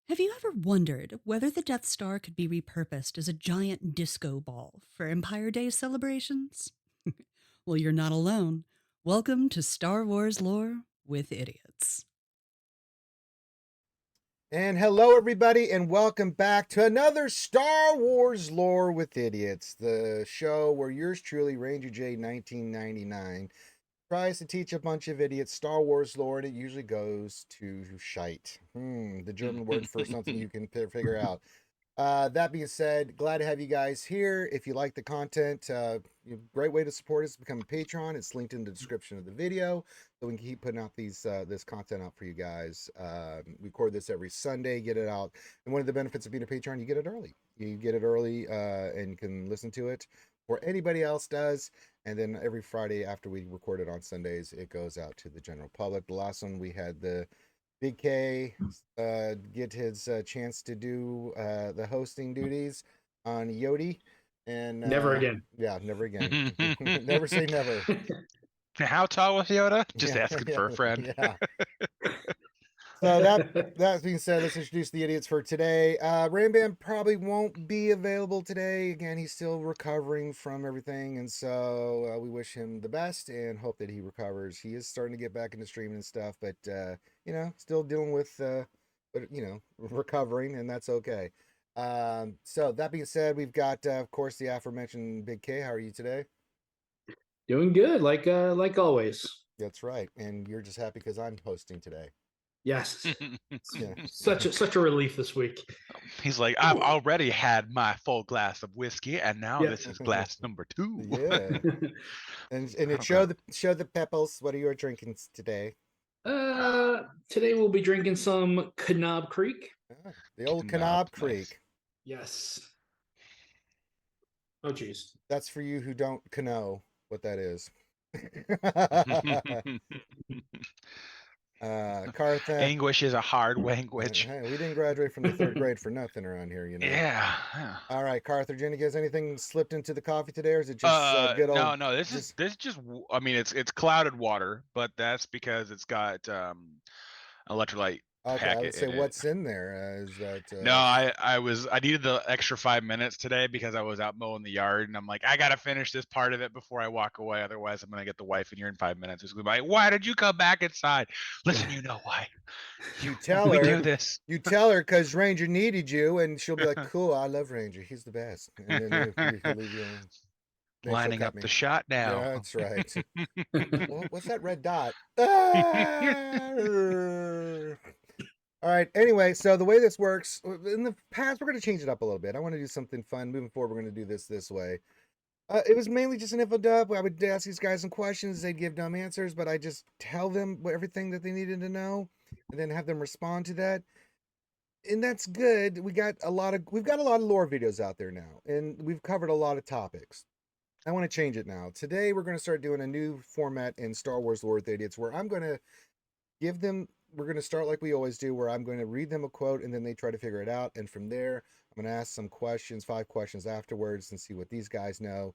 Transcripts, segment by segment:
Have you ever wondered whether the Death Star could be repurposed as a giant disco ball for Empire Day celebrations? Well, you're not alone. Welcome to Star Wars Lore with Idiots. And hello, everybody, and welcome back to another Star Wars Lore with Idiots, the show where yours truly, Ranger J 1999, tries to teach a bunch of idiots Star Wars lore, and it usually goes to shite. The German word for something you can figure out. That being said, glad to have you guys here. If you like the content, great way to support us is become a patron. It's linked in the description of the video, so we can keep putting out this content out for you guys. We record this every Sunday, get it out, and one of the benefits of being a patron, you get it early. You get it early, and you can listen to it before anybody else does. And then every Friday after we record it on Sundays, it goes out to the general public. The last one we had the Big K get his chance to do the hosting duties on Yodi, and Never again. yeah, never again. Never say never. How tall was Yoda? Just Yeah, asking for a friend. Yeah. So that being said, let's introduce the idiots for today. Rambam probably won't be available today. Again, he's still recovering from everything, and so we wish him the best and hope that he recovers. He is starting to get back into streaming and stuff, but still dealing with recovering, and that's okay. So that being said, we've got of course the aforementioned Big K. How are you today? Doing good, like always. That's right, and you're just happy because I'm hosting today. Yes. Yeah. Such a relief this week. He's like, I've already had my full glass of whiskey, and now Yeah. this is glass number 2. Yeah. And it show the pebbles. What are you drinking today? Today we'll be drinking some Knob Creek. The old Knob Knob, Creek. nice. Yes. Oh geez. That's for you who don't know what that is. Cartha. Anguish is a hard language. Hey, we didn't graduate from the 3rd grade for nothing around here, you know. Yeah. All right, Cartha, Jenny, has anything slipped into the coffee today, or is it just good old? No. This is just. I mean, it's clouded water, but that's because it's got electrolyte. Okay, I would say what's in there. Is that No, I needed the extra 5 minutes today because I was out mowing the yard, and I'm like, I gotta finish this part of it before I walk away. Otherwise, I'm gonna get the wife in here in 5 minutes. It's gonna be like, why did you come back inside? Listen, you know why. You tell we her. do this. You tell her because Ranger needed you, and she'll be like, "Cool, I love Ranger. He's the best." And then he'll leave you alone. Lining up the shot now. Yeah, that's right. What's that red dot? All right. Anyway, so the way this works, in the past, we're going to change it up a little bit. I want to do something fun. Moving forward, we're going to do this way. It was mainly just an info dump. I would ask these guys some questions. They'd give dumb answers, but I just tell them everything that they needed to know, and then have them respond to that. And that's good. We've got a lot of lore videos out there now, and we've covered a lot of topics. I want to change it now. Today, we're going to start doing a new format in Star Wars Lore with Idiots, where I'm going to give them. We're going to start like we always do, where I'm going to read them a quote and then they try to figure it out. And from there, I'm going to ask some questions, 5 questions afterwards, and see what these guys know.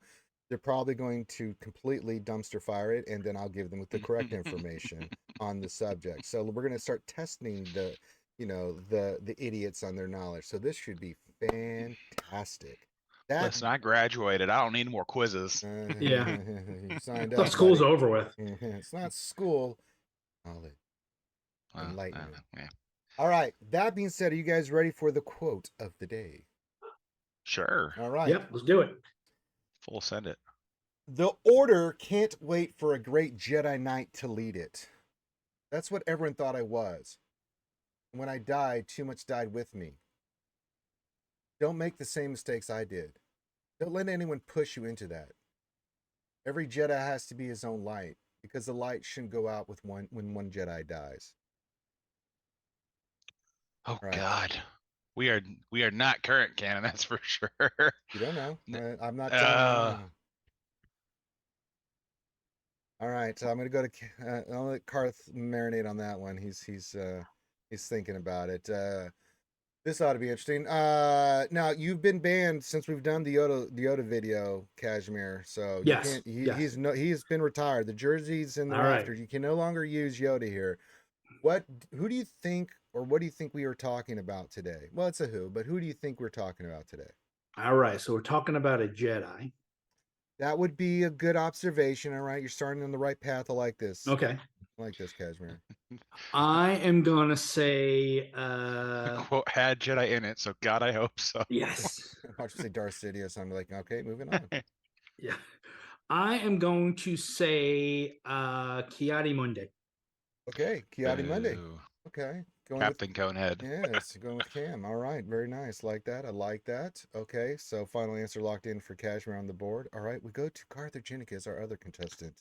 They're probably going to completely dumpster fire it, and then I'll give them with the correct information on the subject. So we're going to start testing the idiots on their knowledge. So this should be fantastic. Listen, I graduated. I don't need more quizzes. Yeah. You signed up. School's over with. It's not school. Knowledge. Enlightenment. Yeah. All right. That being said, are you guys ready for the quote of the day? Sure. All right. Yep, let's do it. Full send it. The Order can't wait for a great Jedi Knight to lead it. That's what everyone thought I was. When I died, too much died with me. Don't make the same mistakes I did. Don't let anyone push you into that. Every Jedi has to be his own light, because the light shouldn't go out when one Jedi dies. Oh Right. God, we are not current canon, that's for sure. You don't know. I'm not telling you. All right, so I'm gonna go to. I'll let Karth marinate on that one. He's thinking about it. This ought to be interesting. Now you've been banned since we've done the Yoda video, Kashmir. So yes, he's been retired. The jerseys and the rafters. You can no longer use Yoda here. Who do you think, or what do you think we are talking about today? Well, it's a who, but who do you think we're talking about today? All right, so we're talking about a Jedi. That would be a good observation. All right, you're starting on the right path. I like this. Okay. I like this, Cashmere. I am gonna say The quote had Jedi in it, so God, I hope so. yes. Watch you say Darth Sidious. I'm like, okay, moving on. Yeah. I am going to say Kiadi Mundi. Okay, Kiadi Monday. Boo. Okay, going with Captain Conehead. yes, going with Cam. All right, very nice. Like that. I like that. Okay, so final answer locked in for Cashmere on the board. All right, we go to Carthaginic, our other contestant.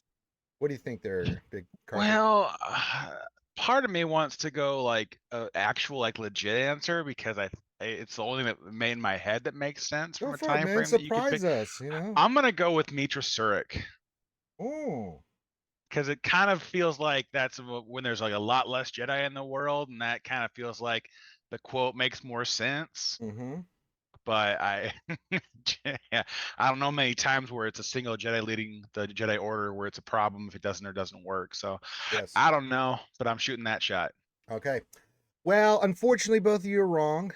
What do you think there, big Carthage? Well, part of me wants to go like actual like legit answer because it's the only thing that made in my head that makes sense Go from a for it, time man. frame that you could pick. Surprise us, you know. I'm gonna go with Mitra Surik Oh, because it kind of feels like that's when there's like a lot less Jedi in the world, and that kind of feels like the quote makes more sense. mm-hmm. But yeah, I don't know many times where it's a single Jedi leading the Jedi Order where it's a problem if it doesn't or doesn't work. So Yes. I don't know, but I'm shooting that shot. Okay. Well, unfortunately, both of you are wrong.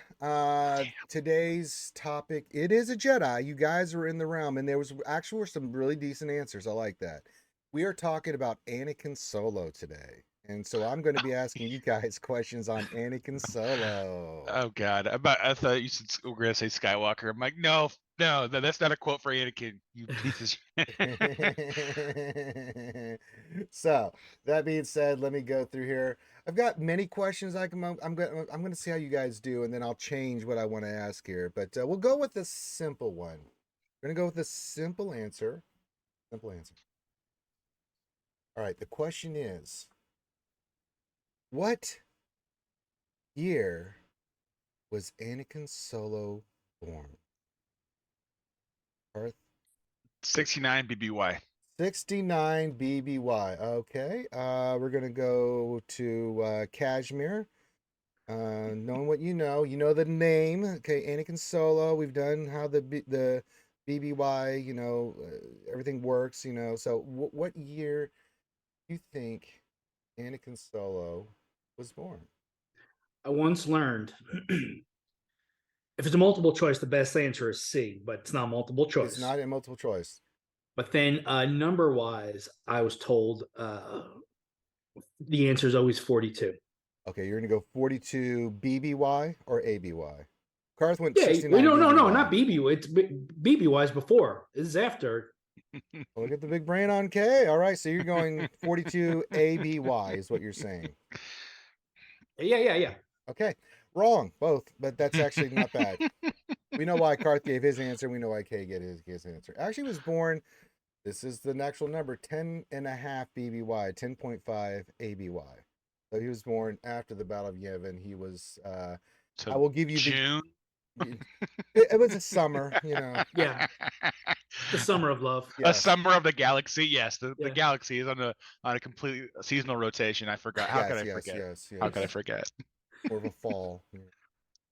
Today's topic, it is a Jedi. You guys are in the realm, and there was actually some really decent answers. I like that. We are talking about Anakin Solo today. And so I'm going to be asking you guys questions on Anakin Solo. Oh God, I thought you said we're gonna say Skywalker. I'm like, no, that's not a quote for Anakin. You piece of shit. So that being said, let me go through here. I've got many questions. I'm going to see how you guys do, and then I'll change what I want to ask here. But we'll go with the simple one. We're going to go with the simple answer. Simple answer. All right. The question is, what year was Anakin Solo born? Earth 69 BBY. 69 BBY. Okay. We're gonna go to Kashmir. Knowing what you know the name. Okay, Anakin Solo. We've done how the BBY. Everything works. So what year do you think Anakin Solo was born? I once learned if it's a multiple choice, the best answer is C, but it's not multiple choice. It's not a multiple choice. But then number wise, I was told the answer is always 42. Okay, you're gonna go 42 BBY or ABY. Karth went Yeah, 69 no, BBY. not BB. It's BBY is before. This is after. Look at the big brain on K. All right, so you're going 42 ABY is what you're saying. Yeah. Okay, wrong, both, but that's actually not bad. We know why Karth gave his answer. We know why K gave his answer. Actually was born, this is the actual number, 10 and a half BBY, 10.5 ABY. So he was born after the Battle of Yavin. He was, So I will give you June. It was a summer, Yeah. The summer of love. Yes. A summer of the galaxy. Yes, the Yeah. galaxy is on a completely seasonal rotation. I forgot. How could I forget? Yes. How could I forget? More of a fall.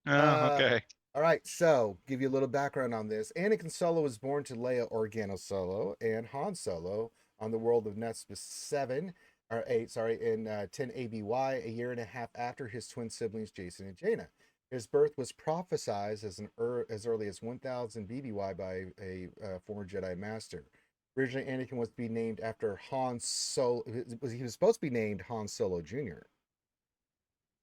Oh, okay. All right, so give you a little background on this. Anakin Solo was born to Leia Organa Solo and Han Solo on the world of Nespis 7, or 8, sorry, in 10 ABY, a year and a half after his twin siblings Jason and Jaina. His birth was prophesied as early as 1000 BBY by a former Jedi Master. Originally, Anakin was to be named after Han Solo. He was supposed to be named Han Solo Jr.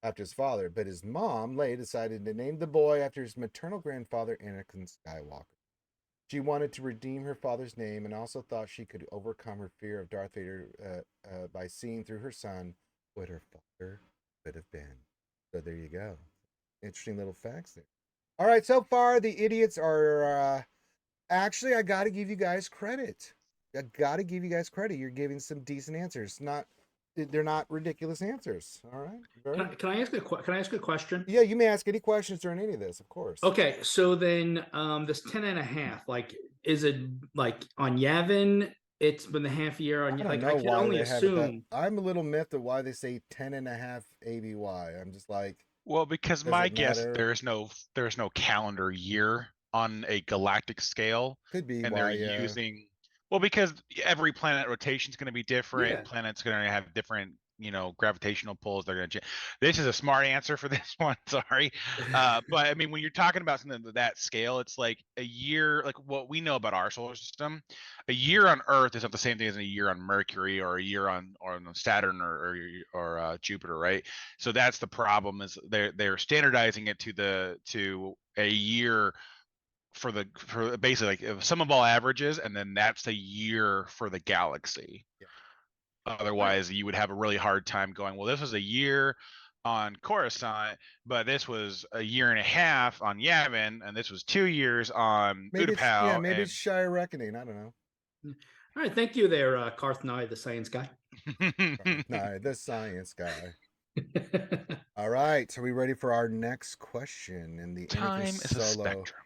after his father, but his mom, Leia, decided to name the boy after his maternal grandfather, Anakin Skywalker. She wanted to redeem her father's name and also thought she could overcome her fear of Darth Vader by seeing through her son what her father could have been. So there you go. Interesting little facts there. All right, so far the idiots are actually, I got to give you guys credit. I got to give you guys credit. You're giving some decent answers. They're not ridiculous answers. All right. Can I ask a question? Yeah, you may ask any questions during any of this, of course. Okay, so then this 10 and a half, like, is it like on Yavin? It's been the half year on. I don't Like, know I can why only they have it that. assume. I'm a little miffed at why they say 10 and a half ABY. I'm just like, Well, because does my it guess matter? there's no calendar year on a galactic scale, Could be and why. they're using. Well, because every planet rotation is going to be different. Yeah. Planets going to have different gravitational pulls, they're going to change. This is a smart answer for this one. Sorry. But I mean, when you're talking about something of that scale, it's like a year, like what we know about our solar system, a year on Earth is not the same thing as a year on Mercury or a year on Saturn or Jupiter, right? So that's the problem, is they're standardizing it to a year for basically like sum of all averages, and then that's the year for the galaxy. Yeah. Otherwise, you would have a really hard time going, well, this was a year on Coruscant, but this was a year and a half on Yavin, and this was 2 years on Maybe it's Utapau. maybe it's Shire Reckoning. I don't know. All right, thank you there, Karth Nye, the science guy. No, the science guy. All right, are we ready for our next question? In the Time Anakin is a Solo. spectrum.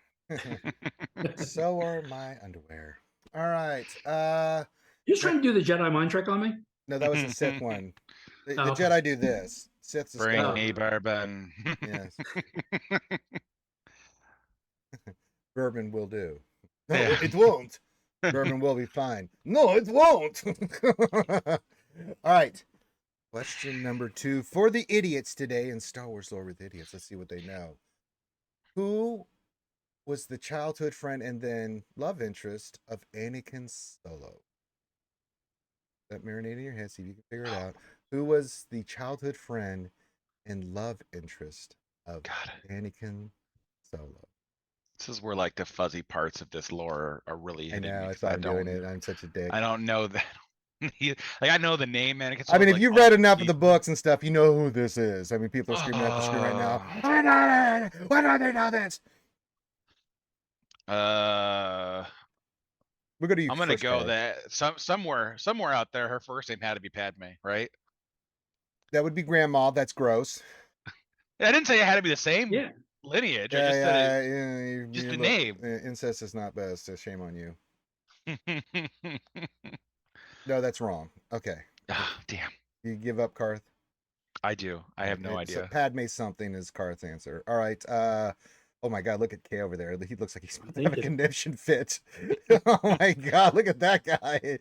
So are my underwear. All right. You trying to do the Jedi mind trick on me? No, that was the Sith one. The Oh, okay. Jedi do this. Sith's a Bring skull. me bourbon. Yes. Bourbon will do. No, Yeah. it won't. Bourbon will be fine. No, it won't. All right. Question number 2 for the idiots today in Star Wars Lore with Idiots. Let's see what they know. Who was the childhood friend and then love interest of Anakin Solo? That marinate in your head, see if you can figure it out. Who was the childhood friend and love interest of God. Anakin Solo? This is where like the fuzzy parts of this lore are really I hitting know, me. that's 'Cause why I'm doing it. I'm such a dick. I don't know that. Like I know the name, man. I mean, if you've read enough of the books and stuff, you know who this is. I mean, people are screaming at the screen right now. Why don't they know this? We're gonna. I'm gonna go that somewhere out there, her first name had to be Padme, right? That would be Grandma. That's gross. I didn't say it had to be the same Yeah. lineage. I just said yeah, just the name. Incest is not best. So shame on you. No, that's wrong. Okay. Ah, damn. You give up, Karth? I do. I have no So idea. Padme something is Karth's answer. All right. Oh my God, look at Kay over there. He looks like he's about to have a conniption fit. Oh my God, look at that guy.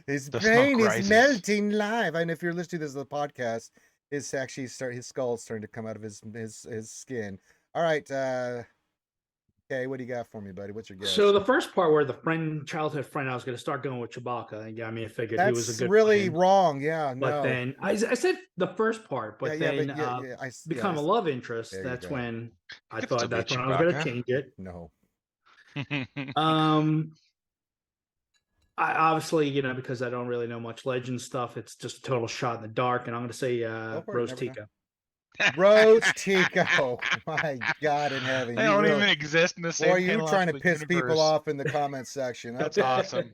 His brain is melting live. And if you're listening to this on the podcast, his skull's starting to come out of his skin. All right. Okay, what do you got for me, buddy? What's your guess? So the first part where the childhood friend, I was going to start going with Chewbacca. And I figured he was a good really friend. wrong. Yeah, but no. then I said the first part, but then become a love interest. That's when I thought that's when I was going to change it. No. I obviously, because I don't really know much legend stuff, it's just a total shot in the dark, and I'm going to say Rose Tico. Rose Tico. My God in heaven. They don't even exist in the same. Or are you trying to piss people off in the comment section? That's awesome.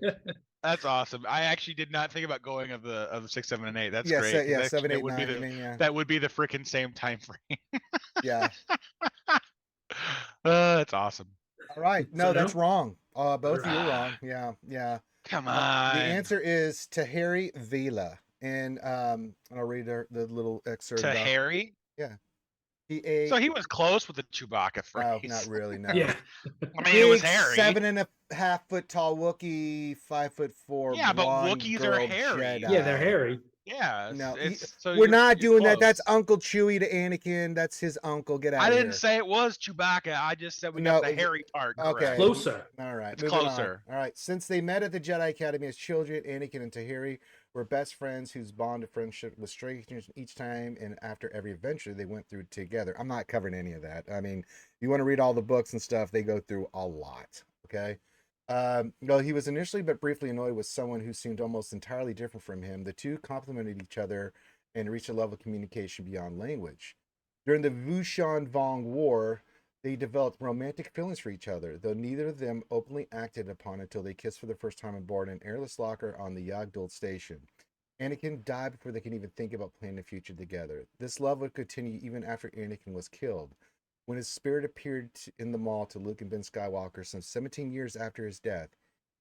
That's awesome. I actually did not think about going of the 6, 7, and 8. That's great. Yeah, 7, 8, 9. That would be the freaking same time frame. Yeah. That's awesome. All right. No, that's wrong. Both of you are wrong. Yeah. Come on. The answer is Tahiri Vila. And I'll read the little excerpt. Tahiri? Yeah. So he was close with the Chewbacca phrase. No, not really. No. Yeah. I mean, it was hairy. 7.5 foot tall Wookiee, 5'4". Yeah, but Wookiees are hairy. Jedi. Yeah, they're hairy. Yeah. No, so we're not doing close. that. That's Uncle Chewie to Anakin. That's his uncle. Get out of here. I didn't say it was Chewbacca. I just said we got the hairy part. Okay. Correct. Closer. All right. It's closer. All right. Since they met at the Jedi Academy as children, Anakin and Tahiri were best friends whose bond of friendship was strengthened each time, and after every adventure they went through together. I'm not covering any of that. I mean, if you want to read all the books and stuff, they go through a lot. Okay. Well, he was initially but briefly annoyed with someone who seemed almost entirely different from him. The two complemented each other and reached a level of communication beyond language. During the Wushan Vong War, they developed romantic feelings for each other, though neither of them openly acted upon until they kissed for the first time aboard an airless locker on the Yagdul station. Anakin died before they could even think about planning a future together. This love would continue even after Anakin was killed. When his spirit appeared in the mall to Luke and Ben Skywalker some 17 years after his death,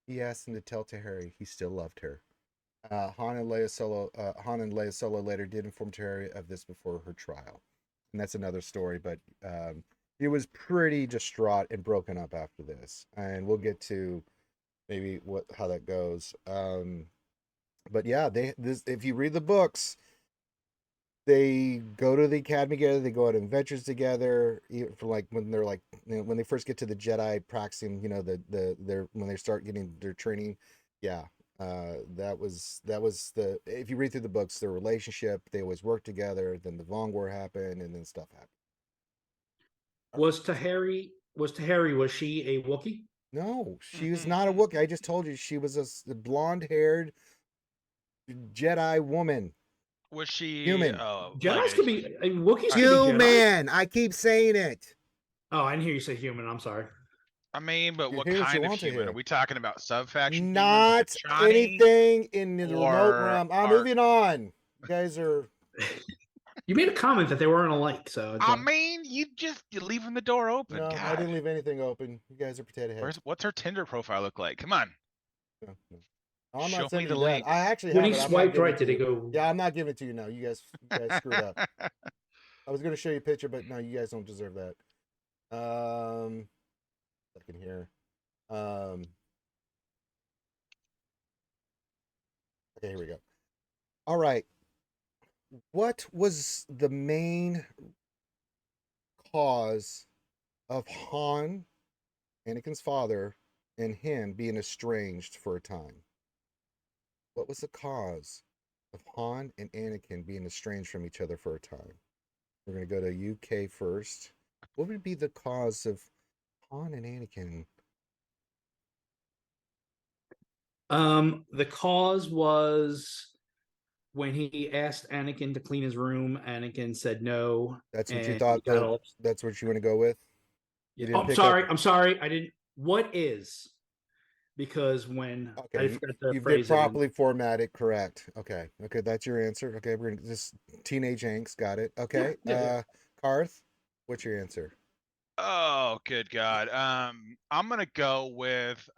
he asked them to tell Tahiri he still loved her. Han and Leia Solo later did inform Tahiri of this before her trial. And that's another story, but he was pretty distraught and broken up after this. And we'll get to maybe how that goes. But yeah, if you read the books, they go to the academy together. They go on adventures together. Even for like when they're like when they first get to the Jedi practicing, their when they start getting their training. Yeah, that was the if you read through the books, their relationship. They always work together. Then the Vong War happened, and then stuff happened. Was Tahiri was she a Wookiee? No, she was not a Wookiee. I just told you she was a blonde-haired Jedi woman. Was she human? Jedis could be Wookiees. Human. I keep saying it. Oh, I didn't hear you say human. I'm sorry. I mean, but what kind of human? Are we talking about sub-faction Not humans like anything in the remote realm. I'm moving on. You guys are... You made a comment that they weren't alike, so... I mean, you're leaving the door open. No, God. I didn't leave anything open. You guys are potato heads. What's her Tinder profile look like? Come on. No. I'm Show not me the that. link. I actually when have he it. swiped right, did it go? Yeah, I'm not giving it to you now. You guys screwed up. I was going to show you a picture, but no, you guys don't deserve that. Second here. Okay, here we go. All right. What was the main cause of Han, Anakin's father, and him being estranged for a time? What was the cause of Han and Anakin being estranged from each other for a time? We're going to go to UK first. What would be the cause of Han and Anakin? The cause was when he asked Anakin to clean his room. Anakin said no. That's what you thought. That's what you want to go with. I'm sorry. I didn't. What is? Because when I forgot the phrase, you've properly formatted, correct. Okay, that's your answer. Okay, we're gonna just teenage angst. Got it. Okay, Karth, what's your answer? Oh, good God. I'm gonna go with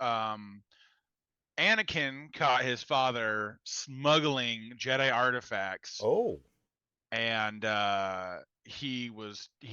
Anakin caught his father smuggling Jedi artifacts. Oh. And he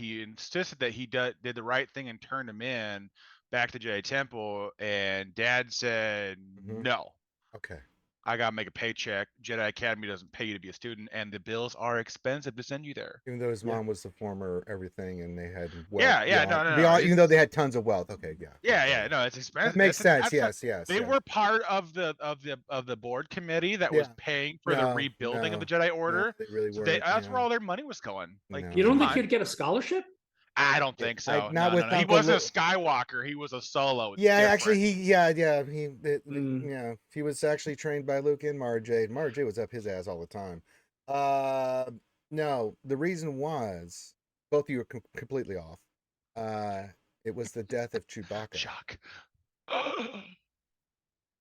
insisted that he did the right thing and turned him in back to Jedi Temple, and Dad said no. Okay. I gotta make a paycheck. Jedi Academy doesn't pay you to be a student, and the bills are expensive to send you there. Even though his mom was the former everything, and they had wealth. No. Even though they had tons of wealth. Okay, yeah. No, it's expensive. That makes sense. Yes. They were part of the board committee that was paying for the rebuilding of the Jedi Order. They really were. That's where all their money was going. Like, you don't think he'd get a scholarship? I don't think so. No. He wasn't a Skywalker. He was a Solo. It's actually, different. he was actually trained by Luke and Mara Jade. Mara Jade was up his ass all the time. No, the reason was both of you were completely off. It was the death of Chewbacca. Shock. No.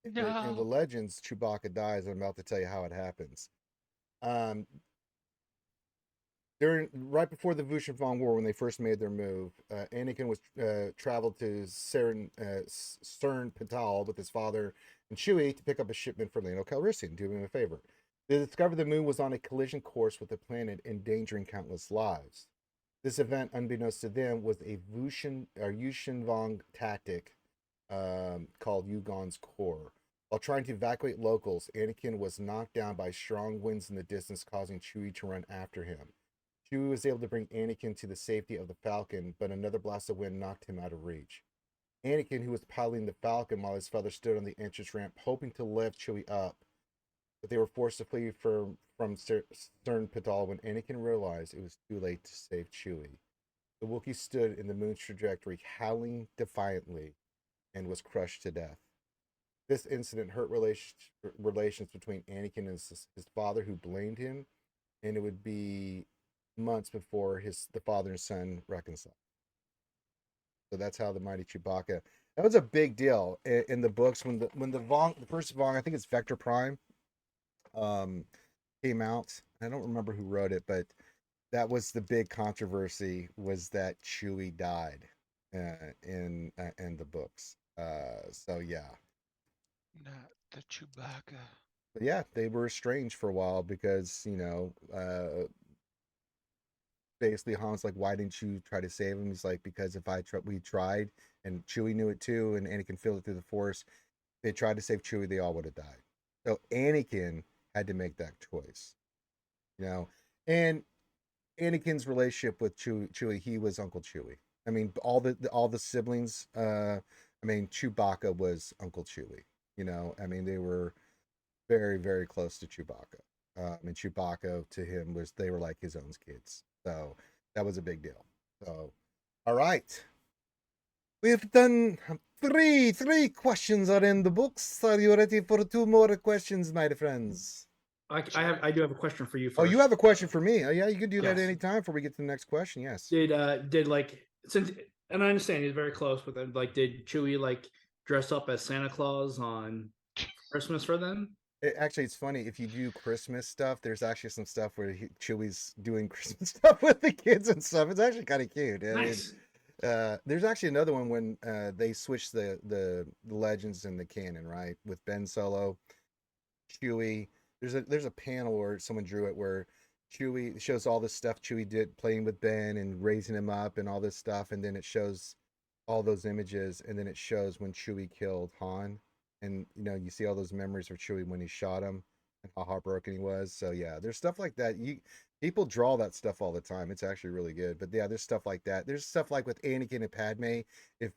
In the legends, Chewbacca dies. I'm about to tell you how it happens. Right before the Vushan War, when they first made their move, Anakin was traveled to Cern Patal with his father and Chewie to pick up a shipment for Lando Calrissian, do him a favor. They discovered the moon was on a collision course with the planet, endangering countless lives. This event, unbeknownst to them, was a Yushin Vong tactic called Yugon's Core. While trying to evacuate locals, Anakin was knocked down by strong winds in the distance, causing Chewie to run after him. Chewie was able to bring Anakin to the safety of the Falcon, but another blast of wind knocked him out of reach. Anakin, who was piloting the Falcon while his father stood on the entrance ramp, hoping to lift Chewie up, but they were forced to flee from Cern Patal when Anakin realized it was too late to save Chewie. The Wookiee stood in the moon's trajectory, howling defiantly, and was crushed to death. This incident hurt relations between Anakin and his father, who blamed him, and it would be months before the father and son reconciled. So that's how the mighty Chewbacca. That was a big deal in the books when the first Vong, I think it's Vector Prime, came out. I don't remember who wrote it, but that was the big controversy, was that Chewie died in the books. So yeah. Not the Chewbacca. But yeah, they were estranged for a while because, basically Han's like, why didn't you try to save him? He's like, because if we tried, and Chewie knew it too, and Anakin felt it through the Force, they tried to save Chewie, they all would have died. So Anakin had to make that choice, and Anakin's relationship with Chewie, he was Uncle Chewie. I mean, all the siblings. I mean, Chewbacca was Uncle Chewie. I mean, they were very, very close to Chewbacca. And Chewbacca to him they were like his own kids. So that was a big deal. So, all right, we've done three questions are in the books. Are you ready for 2 more questions, my friends? I do have a question for you first. Oh, you have a question for me? Oh, yeah, you can do that Yes. anytime before we get to the next question. Yes. Did like since and I understand he's very close with them. Like, did Chewie like dress up as Santa Claus on Christmas for them? Actually, it's funny if you do Christmas stuff. There's actually some stuff where Chewie's doing Christmas stuff with the kids and stuff. It's actually kind of cute. Nice. There's actually another one when they switch the legends and the canon, right? With Ben Solo, Chewie. There's a panel where someone drew it where Chewie shows all this stuff Chewie did playing with Ben and raising him up and all this stuff, and then it shows all those images, and then it shows when Chewie killed Han, and you see all those memories of Chewie when he shot him and how heartbroken he was. So yeah, there's stuff like that. People draw that stuff all the time. It's actually really good. But yeah, there's stuff like that. There's stuff like with Anakin and Padme, if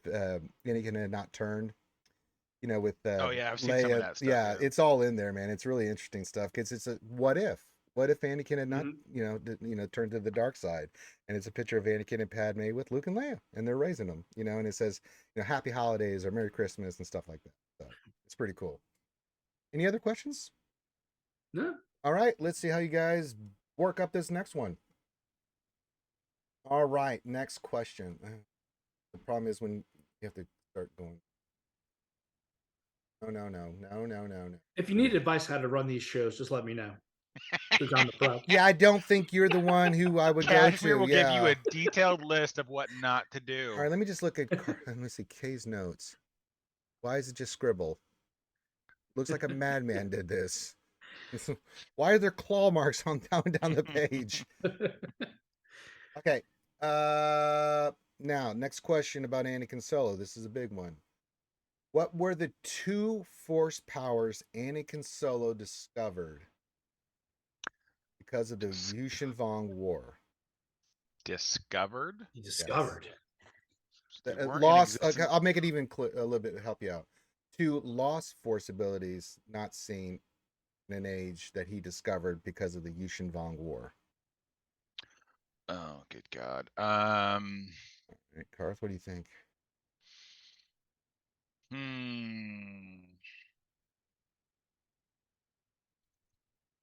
Anakin had not turned, with Oh yeah, I've seen Leia. some of that stuff. Yeah, it's all in there, man. It's really interesting stuff because it's a what if. What if Anakin had not, turned to the dark side? And it's a picture of Anakin and Padme with Luke and Leia, and they're raising them, and it says, Happy Holidays or Merry Christmas and stuff like that. So it's pretty cool. Any other questions? No. All right, let's see how you guys work up this next one. All right, next question. The problem is when you have to start going. No. If you need advice how to run these shows, just let me know. Since I'm the pro. Yeah, I don't think you're the one who I would Cashmere go to. will give you a detailed list of what not to do. All right, let me just look at let me see Kay's notes. Why is it just scribble? Looks like a madman did this. Why are there claw marks on down the page? Okay. Now, next question about Anakin Solo. This is a big one. What were the 2 force powers Anakin Solo discovered because of the Yushin Vong War? Discovered? He discovered. Lost. Okay, I'll make it even a little bit to help you out. 2 lost force abilities not seen in an age that he discovered because of the Yushin Vong War. Oh, good God. All right, Karth, what do you think?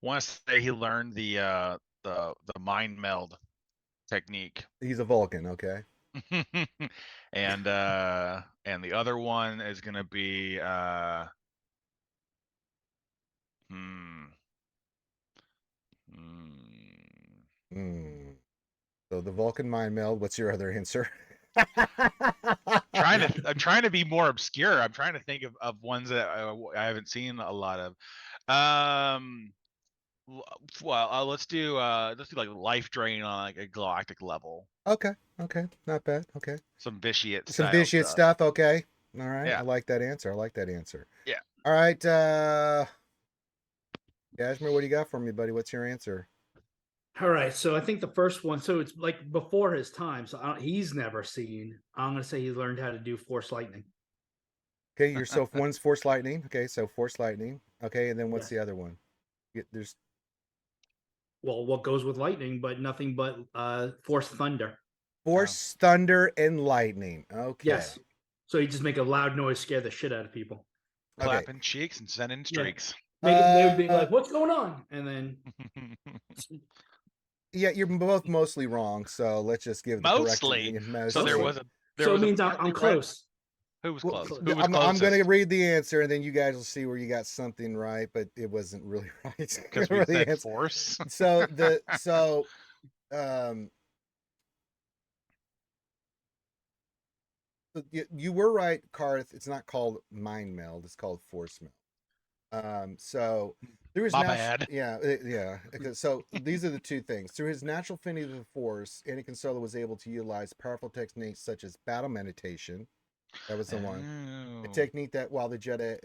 Want to say he learned the mind meld technique. He's a Vulcan, okay? And the other one is gonna be So the Vulcan mind meld. What's your other answer? I'm trying to be more obscure. I'm trying to think of ones that I haven't seen a lot of. Well, let's do like life drain on like a galactic level. Okay, not bad. Okay, some vitiate stuff. Okay, all right. Yeah. I like that answer. Yeah. All right, Kashmir, what do you got for me, buddy? What's your answer? All right, so I think the first one, so it's like before his time, so he's never seen. I'm gonna say he learned how to do Force Lightning. Okay, so one's Force Lightning. Okay, so Force Lightning. Okay, and then what's the other one? There's what goes with lightning, but nothing but Force Thunder. Force Thunder and Lightning. Okay. Yes. So you just make a loud noise, scare the shit out of people. Clapping cheeks and sending streaks. Yeah. They would be like, "What's going on?" And then. Yeah, you're both mostly wrong. So let's just give the correction. So there was a. So it means I'm close. Who was close? I'm going to read the answer, and then you guys will see where you got something right, but it wasn't really right. Because we said Force. So you were right, Karth. It's not called mind meld; it's called force meld. So there was bad. Yeah. So these are the 2 things. Through his natural affinity to the Force, Anakin Solo was able to utilize powerful techniques such as battle meditation. That was the one. A technique that while the Jedi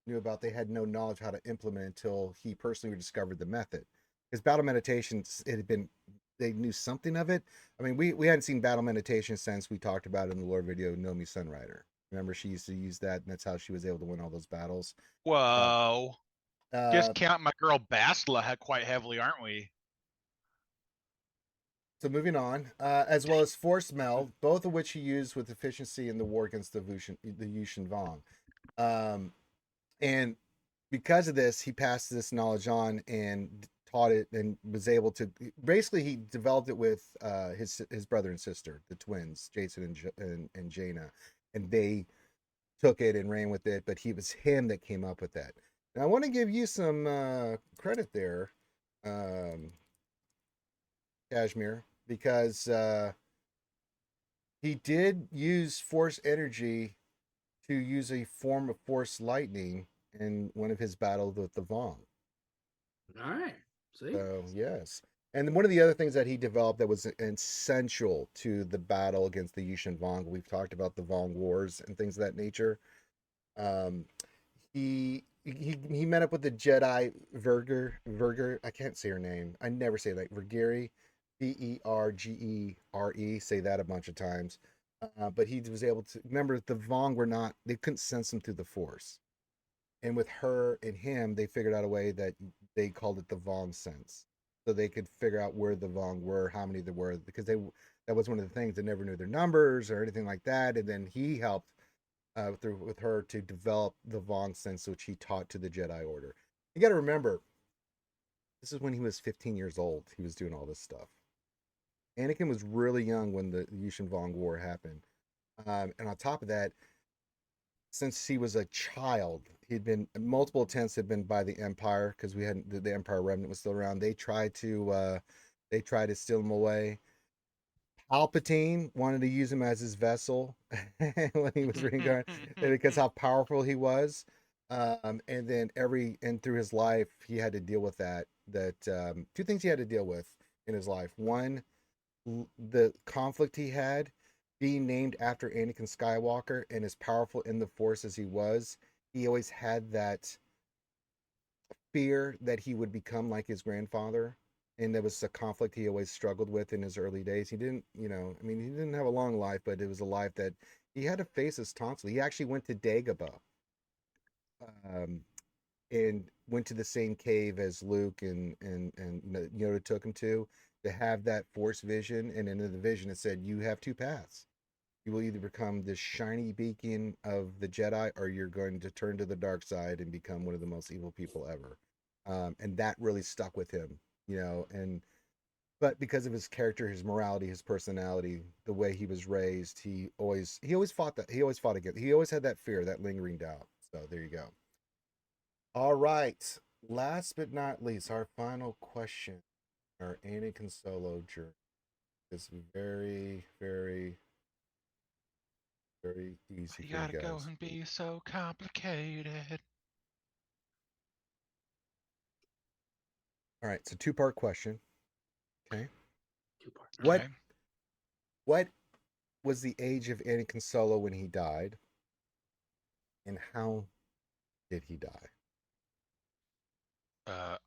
knew about, they had no knowledge how to implement until he personally discovered the method. his battle meditations, they knew something of it. I mean, we hadn't seen battle meditation since we talked about it in the lore video Nomi Sunrider. Remember, she used to use that, and that's how she was able to win all those battles. Whoa. Uh, Discount my girl Bastila quite heavily, aren't we? So moving on, as well as Force Meld, both of which he used with efficiency in the war against the Yushin Vong. And because of this, he passed this knowledge on and taught it, and was able to basically he developed it with his brother and sister, the twins, Jason and Jaina, and they took it and ran with it. But it was him that came up with that. Now I want to give you some credit there, Kashmir, because he did use force energy to use a form of force lightning in one of his battles with the Vong. All right. See? So yes, and one of the other things that he developed that was essential to the battle against the Yushin Vong, we've talked about the Vong Wars and things of that nature. Um, he met up with the Jedi Verger. I can't say her name. I never say that. Vergere, Vergere. Say that a bunch of times. But he was able to remember the Vong were not. They couldn't sense him through the Force. And with her and him, they figured out a way that they called it the Vong sense, so they could figure out where the Vong were, how many there were, because that was one of the things. They never knew their numbers or anything like that. And then he helped with her to develop the Vong sense, which he taught to the Jedi Order. You got to remember, this is when he was 15 years old. He was doing all this stuff. Anakin was really young when the Yushin Vong War happened, and on top of that, since he was a child, he'd been multiple attempts had been by the Empire, because we hadn't the Empire remnant was still around. They tried to steal him away. Palpatine wanted to use him as his vessel when he was reincarnated, because how powerful he was. And then through his life, he had to deal with that. Two things he had to deal with in his life. One, the conflict he had being named after Anakin Skywalker, and as powerful in the Force as he was, he always had that fear that he would become like his grandfather. And there was a conflict he always struggled with in his early days. He didn't, he didn't have a long life, but it was a life that he had to face this constantly. He actually went to Dagobah, and went to the same cave as Luke and Yoda took him to have that Force vision. And in the vision, it said, you have two paths. You will either become this shiny beacon of the Jedi, or you're going to turn to the dark side and become one of the most evil people ever. And that really stuck with him, but because of his character, his morality, his personality, the way he was raised, he always fought that. He always fought against. He always had that fear, that lingering doubt. So there you go. All right. Last but not least, our final question. Our Anakin Solo journey is very, very, very easy You for gotta you go guys. and be so complicated. All right, it's a two-part question. Okay. Two-part. What Okay. what was the age of Anakin Solo when he died, and how did he die?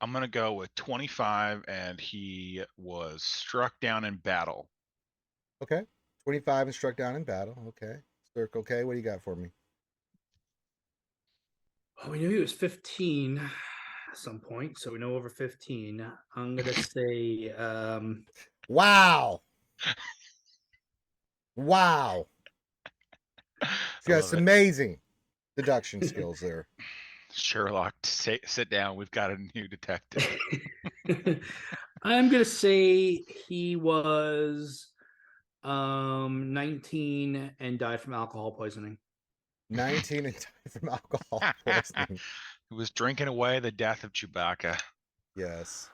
I'm gonna go with 25, and he was struck down in battle. Okay. 25 and struck down in battle. Okay. Circle. Okay. What do you got for me? Well, we knew he was 15 at some point, so we know over 15. I'm gonna say Wow. Wow. I Just love it. amazing deduction skills there. Sherlock, sit down. We've got a new detective. I'm gonna say he was 19 and died from alcohol poisoning. 19 and died from alcohol poisoning. He was drinking away the death of Chewbacca. Yes.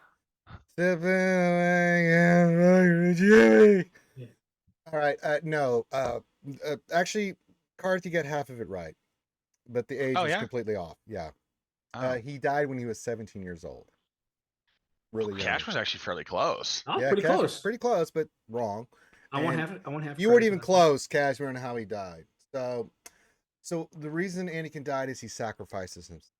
Jimmy. Yeah. All right. No. Actually, Karth, you got half of it right, but the age Oh, was yeah? completely off. Yeah. Oh, He died when he was 17 years old. Really young. Cash was actually fairly close. Oh, Yeah, pretty Cash, close. pretty close, but wrong. I won't And have it. I won't have you weren't credit even for that. close, Cashmere, on how he died. So the reason Anakin died is he sacrifices himself.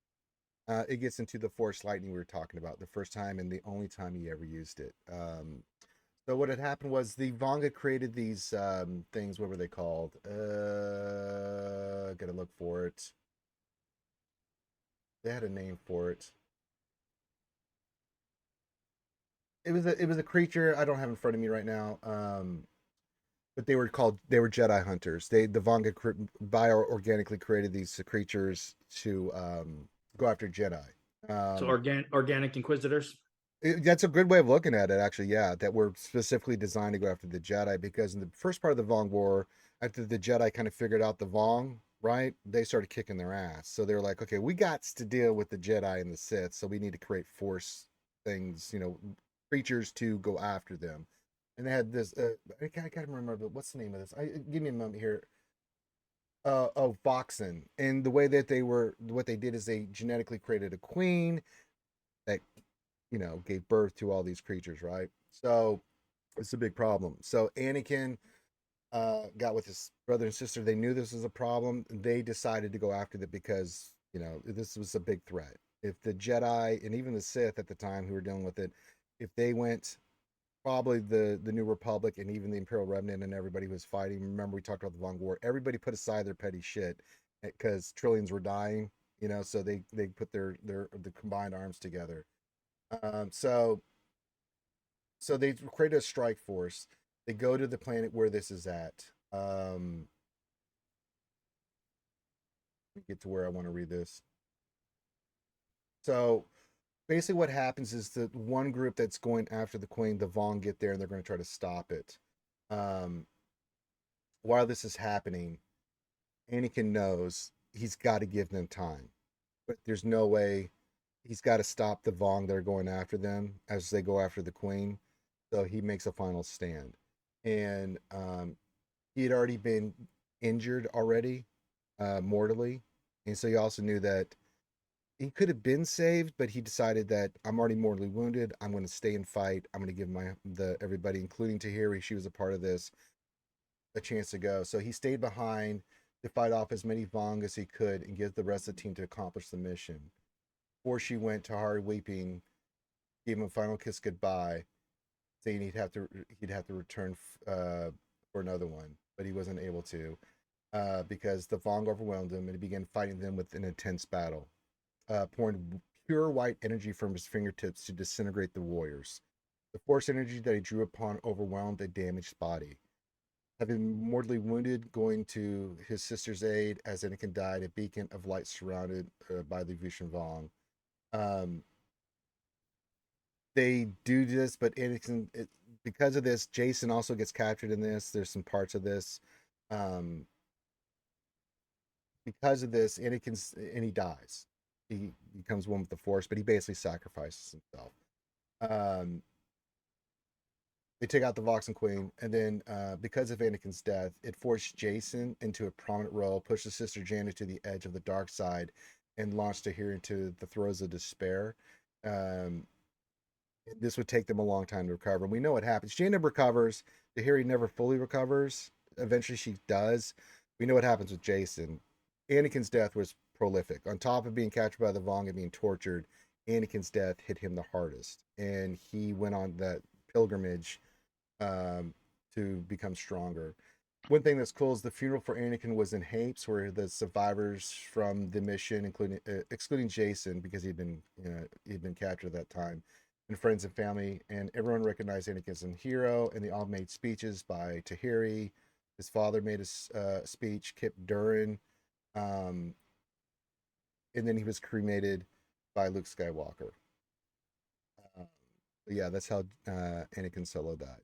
It gets into the Force lightning we were talking about, the first time and the only time he ever used it. So what had happened was the Vanga created these things. What were they called? Gotta look for it. They had a name for it. It was a creature I don't have in front of me right now. But they were Jedi hunters. The Vanga bioorganically created these creatures to go after Jedi. So Um, organic inquisitors. that's a good way of looking at it, actually. Yeah, that were specifically designed to go after the Jedi, because in the first part of the Vong War, after the Jedi kind of figured out the Vong, right, they started kicking their ass. So they were like, okay, we got to deal with the Jedi and the Sith, so we need to create Force things, creatures to go after them. And they had this. I can't remember what's the name of this. Give me a moment here. Oh, Voxen. And the way that what they did is they genetically created a queen that gave birth to all these creatures, right? So it's a big problem. So Anakin got with his brother and sister. They knew this was a problem. They decided to go after it because this was a big threat. If the Jedi and even the Sith at the time who were dealing with it, if they went, probably the New Republic and even the Imperial Remnant and everybody who was fighting. Remember, we talked about the Vong War. Everybody put aside their petty shit because trillions were dying. So they put the combined arms together. So they created a strike force. They go to the planet where this is at. Let me get to where I want to read this. So basically what happens is that one group that's going after the queen, the Vong, get there and they're going to try to stop it. While this is happening, Anakin knows he's got to give them time, but there's no way. He's got to stop the Vong that are going after them as they go after the queen. So he makes a final stand, and he had already been injured already, mortally, and so he also knew that he could have been saved, but he decided that I'm already mortally wounded. I'm going to stay and fight. I'm going to give everybody, including Tahiri, she was a part of this, a chance to go. So he stayed behind to fight off as many Vong as he could and get the rest of the team to accomplish the mission. Before she went, Tahari, weeping, gave him a final kiss goodbye, saying he'd have to return for another one, but he wasn't able to because the Vong overwhelmed him and he began fighting them with an intense battle, pouring pure white energy from his fingertips to disintegrate the warriors. The force energy that he drew upon overwhelmed a damaged body. Having mortally wounded, going to his sister's aid as Anakin died, a beacon of light surrounded by the Vishen Vong. They do this, but because of this, Jason also gets captured in this. There's some parts of this. Because of this, and he dies. He becomes one with the Force, but he basically sacrifices himself. They take out the Voxen Queen, and then because of Anakin's death, it forced Jason into a prominent role, pushed his sister Jaina to the edge of the dark side, and launched Tahiri into the throes of despair. This would take them a long time to recover. And we know what happens. Jaina recovers. Tahiri never fully recovers. Eventually she does. We know what happens with Jason. Anakin's death was prolific. On top of being captured by the Vong and being tortured, Anakin's death hit him the hardest. And he went on that pilgrimage to become stronger. One thing that's cool is the funeral for Anakin was in Hapes, where the survivors from the mission, excluding Jason, because he'd been captured at that time, and friends and family, and everyone recognized Anakin as a hero, and they all made speeches by Tahiri. His father made a speech, Kip Durin, and then he was cremated by Luke Skywalker. Yeah, that's how Anakin Solo died.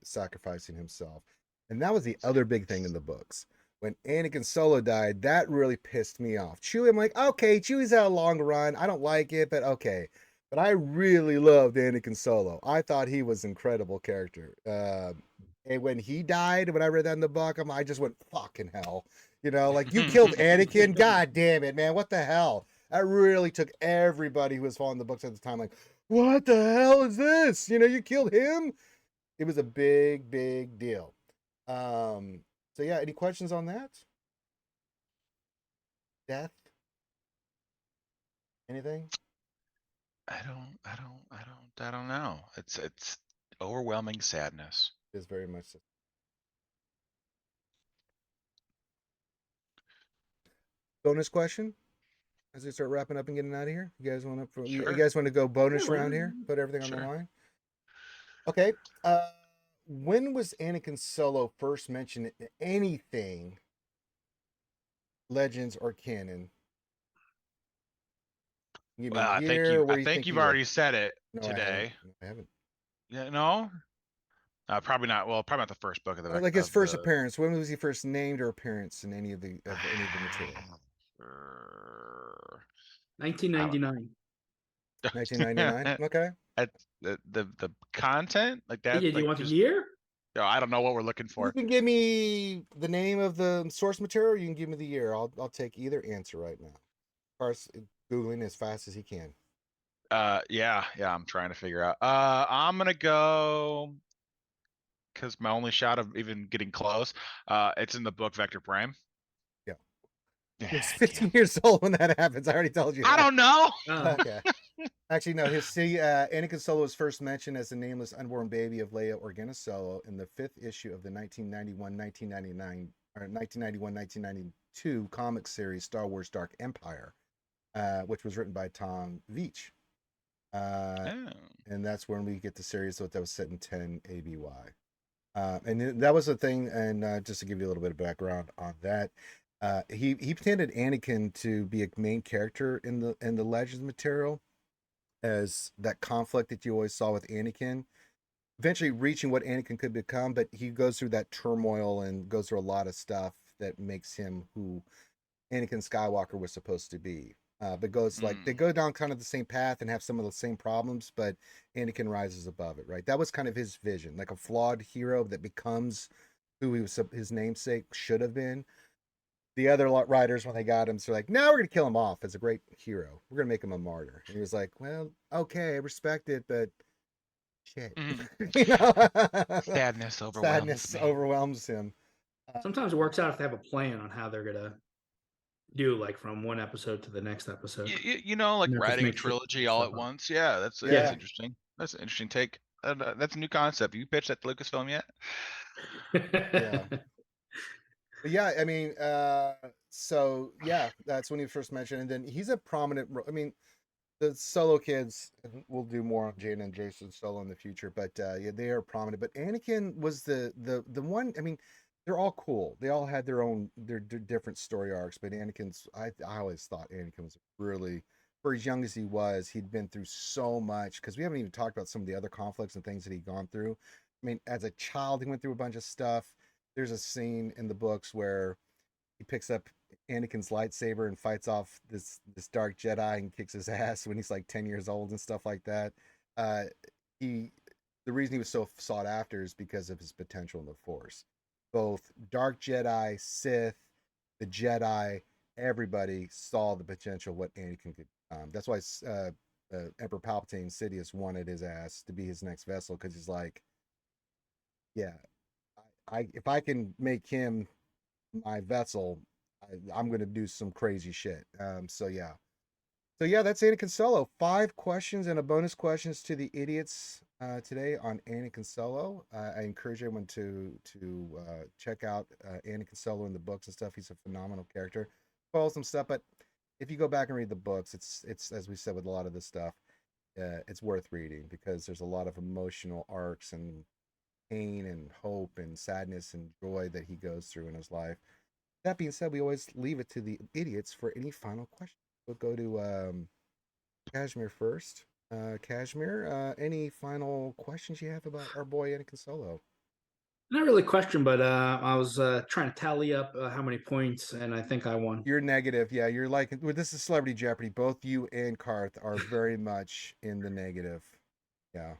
Sacrificing himself. And that was the other big thing in the books. When Anakin Solo died, that really pissed me off. Chewie, I'm like, okay, Chewie's had a long run. I don't like it, but okay. But I really loved Anakin Solo. I thought he was an incredible character. And when he died, when I read that in the book, I just went, fucking hell. Like, you killed Anakin? God damn it, man. What the hell? That really took everybody who was following the books at the time, like, what the hell is this? You killed him? It was a big, big deal. So yeah, any questions on that? Death? Anything? I don't know. It's overwhelming sadness. It is very much so. Bonus question as we start wrapping up and getting out of here. You guys want to? You Sure. guys want to go bonus Yeah, round here? Put everything on the Sure. line. Okay. When was Anakin Solo first mentioned in anything, Legends or canon? Give me Well, a year. Where I do you think think you've he was? already said it No, I haven't. today. No, I haven't. Yeah, no. Probably not. Well, probably not the first book of the Like his first the. appearance. When was he first named or appearance in any of the material? 1999. 1999. Okay. At the content like that. Yeah, do you Like want the just, year? I don't know what we're looking You for. can give me the name of the source material. Or you can give me the year. I'll take either answer right now. Car's googling as fast as he can. Yeah, I'm trying to figure out. I'm gonna go because my only shot of even getting close. It's in the book Vector Prime. Yeah. Yeah, He's 15 years old when that happens. I already told you. I That. don't know. Okay. Actually, no. Anakin Solo was first mentioned as the nameless unborn baby of Leia Organa Solo in the 5th issue of the 1991-1999 or 1991-1992 comic series Star Wars Dark Empire, which was written by Tom Veitch. Oh. And that's when we get the series that was set in 10 ABY. And that was the thing. And just to give you a little bit of background on that, he pretended Anakin to be a main character in the Legends material, as that conflict that you always saw with Anakin, eventually reaching what Anakin could become. But he goes through that turmoil and goes through a lot of stuff that makes him who Anakin Skywalker was supposed to be. But goes like they go down kind of the same path and have some of the same problems, but Anakin rises above it, right? That was kind of his vision, like a flawed hero that becomes who he was, his namesake should have been. The other writers, when they got him, so like, now we're gonna kill him off as a great hero. We're gonna make him a martyr. And he was like, well, okay, I respect it, but shit, you know, Sadness overwhelms sadness me. overwhelms him. Sometimes it works out if they have a plan on how they're gonna do, like from one episode to the next episode. You know, like And they're just writing a make shit trilogy all stuff at up. once. Yeah, that's Yeah. interesting. That's an interesting take. That's a new concept. You pitched that to Lucasfilm yet? Yeah. But yeah, I mean, so yeah, that's when he first mentioned, and then he's a prominent. I mean, the Solo kids, and we'll do more on Jaden and Jason Solo in the future, but yeah, they are prominent. But Anakin was the one. I mean, they're all cool. They all had their different story arcs. But Anakin's, I always thought Anakin was really, for as young as he was, he'd been through so much. Because we haven't even talked about some of the other conflicts and things that he'd gone through. I mean, as a child, he went through a bunch of stuff. There's a scene in the books where he picks up Anakin's lightsaber and fights off this dark Jedi and kicks his ass when he's like 10 years old and stuff like that. The reason he was so sought after is because of his potential in the Force. Both dark Jedi, Sith, the Jedi, everybody saw the potential of what Anakin could become. That's why Emperor Palpatine, Sidious, wanted his ass to be his next vessel, because he's like, yeah, if I can make him my vessel, I'm going to do some crazy shit. So yeah, that's Anakin Solo. 5 questions and a bonus questions to the idiots today on Anakin Solo. I encourage everyone to check out Anakin Solo in the books and stuff. He's a phenomenal character. Follow some stuff, but if you go back and read the books, it's as we said with a lot of this stuff, it's worth reading, because there's a lot of emotional arcs and pain and hope and sadness and joy that he goes through in his life. That being said, we always leave it to the idiots for any final questions. We'll go to Kashmir first. Kashmir, any final questions you have about our boy Anakin Solo? Not really a question, but I was trying to tally up how many points, and I think I won. You're negative. Yeah, you're like, well, this is Celebrity Jeopardy. Both you and Karth are very much in the negative. Yeah.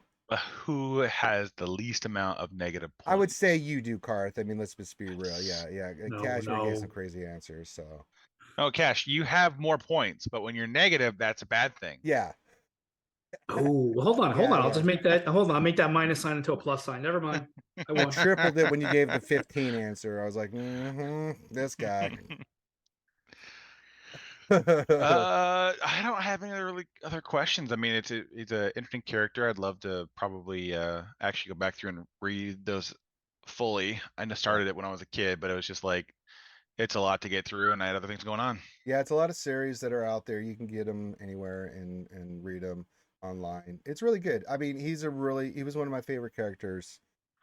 Who has the least amount of negative points? I would say you do, Karth. I mean, let's just be real. Yeah. No, Kashmir gave some no. crazy answers, so. No, Cash, you have more points, but when you're negative, that's a bad thing. Yeah. Oh, well, hold on. Yeah, I'll yeah. just make that. Hold on, I'll make that minus sign into a plus sign. Never mind. I I won. tripled it when you gave the 15 answer. I was like, this guy. I don't have any other questions. I mean, it's a interesting character. I'd love to probably actually go back through and read those fully. I just started it when I was a kid, but it was just like it's a lot to get through, and I had other things going on. Yeah, it's a lot of series that are out there. You can get them anywhere and read them online. It's really good. I mean, he was one of my favorite characters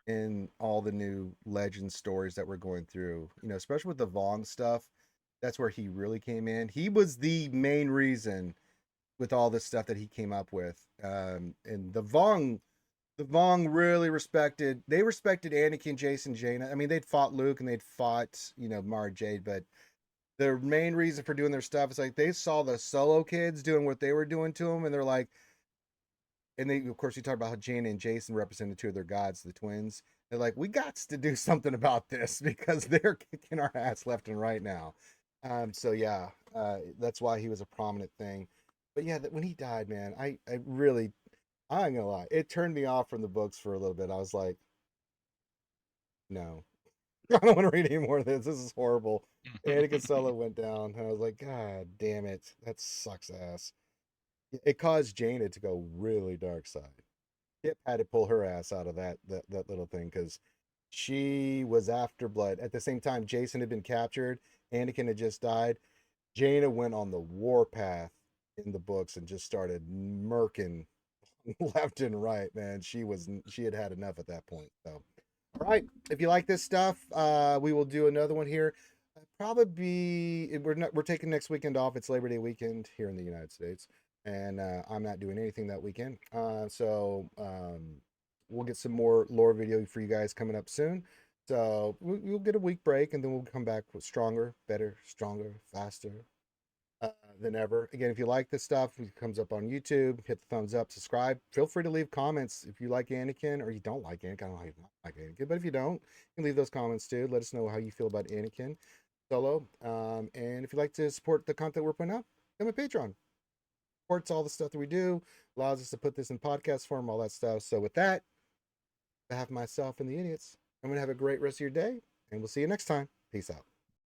in all the new legend stories that we're going through. You know, especially with the Vong stuff. That's where he really came in. He was the main reason with all this stuff that he came up with. And the Vong really respected Anakin, Jason, Jaina. I mean, they'd fought Luke and they'd fought, Mara Jade, but their main reason for doing their stuff is like they saw the Solo kids doing what they were doing to them, and they're like, and they, of course, you talk about how Jaina and Jason represented two of their gods, the twins. They're like, we got to do something about this because they're kicking our ass left and right now. So yeah, that's why he was a prominent thing. But yeah, when he died, man, I really, I'm gonna lie, it turned me off from the books for a little bit. I was like, no, I don't want to read any more of this. This is horrible. Anakin Solo went down, and I was like, God damn it, that sucks ass. It caused Jaina to go really dark side. Kip had to pull her ass out of that little thing because she was after blood. At the same time, Jason had been captured. Anakin had just died. Jaina went on the warpath in the books and just started murking left and right. Man, she had had enough at that point. So, all right, if you like this stuff, we will do another one here. Probably we're taking next weekend off. It's Labor Day weekend here in the United States, and I'm not doing anything that weekend. So we'll get some more lore video for you guys coming up soon. So we'll get a week break, and then we'll come back with stronger, better, stronger, faster than ever. Again, if you like this stuff, it comes up on YouTube. Hit the thumbs up, subscribe. Feel free to leave comments if you like Anakin or you don't like Anakin. I don't know how you don't like Anakin, but if you don't, you can leave those comments too. Let us know how you feel about Anakin Solo. And if you'd like to support the content we're putting out, become a Patreon. Supports all the stuff that we do, allows us to put this in podcast form, all that stuff. So with that, on behalf of myself and the idiots, I'm going to have a great rest of your day, and we'll see you next time. Peace out.